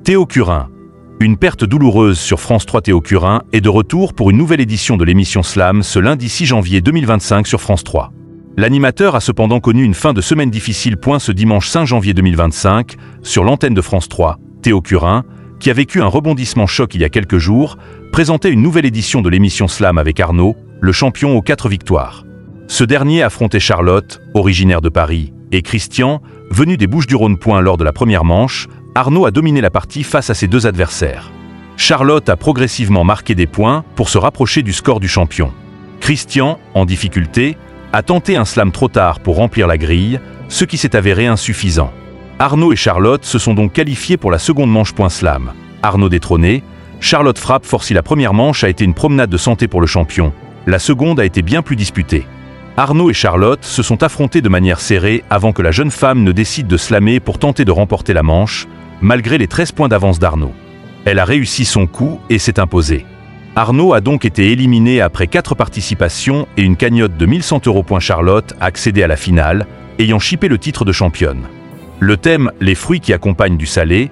Théo Curin. Une perte douloureuse sur France 3. Théo Curin est de retour pour une nouvelle édition de l'émission Slam ce lundi 6 janvier 2025 sur France 3. L'animateur a cependant connu une fin de semaine difficile. Ce dimanche 5 janvier 2025, sur l'antenne de France 3, Théo Curin, qui a vécu un rebondissement choc il y a quelques jours, présentait une nouvelle édition de l'émission Slam avec Arnaud, le champion aux 4 victoires. Ce dernier affrontait Charlotte, originaire de Paris, et Christian, venu des Bouches-du-Rhône. Lors de la première manche, Arnaud a dominé la partie face à ses deux adversaires. Charlotte a progressivement marqué des points pour se rapprocher du score du champion. Christian, en difficulté, a tenté un slam trop tard pour remplir la grille, ce qui s'est avéré insuffisant. Arnaud et Charlotte se sont donc qualifiés pour la seconde manche. Slam. Arnaud détrôné, Charlotte frappe fort. Si la première manche a été une promenade de santé pour le champion, la seconde a été bien plus disputée. Arnaud et Charlotte se sont affrontés de manière serrée avant que la jeune femme ne décide de slammer pour tenter de remporter la manche, malgré les 13 points d'avance d'Arnaud. Elle a réussi son coup et s'est imposée. Arnaud a donc été éliminé après 4 participations et une cagnotte de 1 100 €. Charlotte a accédé à la finale, ayant chippé le titre de championne. Le thème « Les fruits qui accompagnent du salé »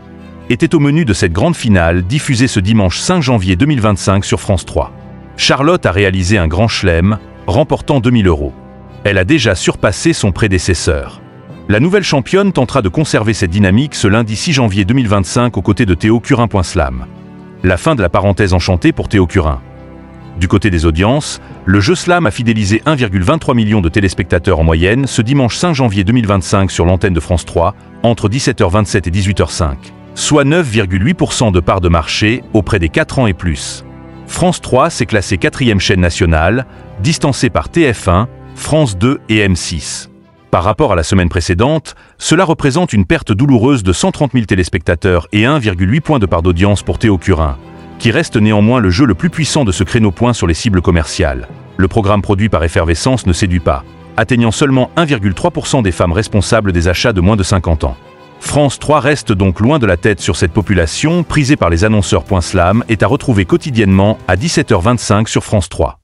était au menu de cette grande finale diffusée ce dimanche 5 janvier 2025 sur France 3. Charlotte a réalisé un grand chelem, remportant 2 000 €. Elle a déjà surpassé son prédécesseur. La nouvelle championne tentera de conserver cette dynamique ce lundi 6 janvier 2025 aux côtés de Théo Curin. Slam. La fin de la parenthèse enchantée pour Théo Curin. Du côté des audiences, le jeu Slam a fidélisé 1,23 million de téléspectateurs en moyenne ce dimanche 5 janvier 2025 sur l'antenne de France 3, entre 17h27 et 18h05, soit 9,8% de part de marché auprès des 4 ans et plus. France 3 s'est classée 4e chaîne nationale, distancée par TF1, France 2 et M6. Par rapport à la semaine précédente, cela représente une perte douloureuse de 130 000 téléspectateurs et 1,8 point de part d'audience pour Théo Curin, qui reste néanmoins le jeu le plus puissant de ce créneau. Sur les cibles commerciales, le programme produit par Effervescence ne séduit pas, atteignant seulement 1,3% des femmes responsables des achats de moins de 50 ans. France 3 reste donc loin de la tête sur cette population prisée par les annonceurs. Slam est à retrouver quotidiennement à 17h25 sur France 3.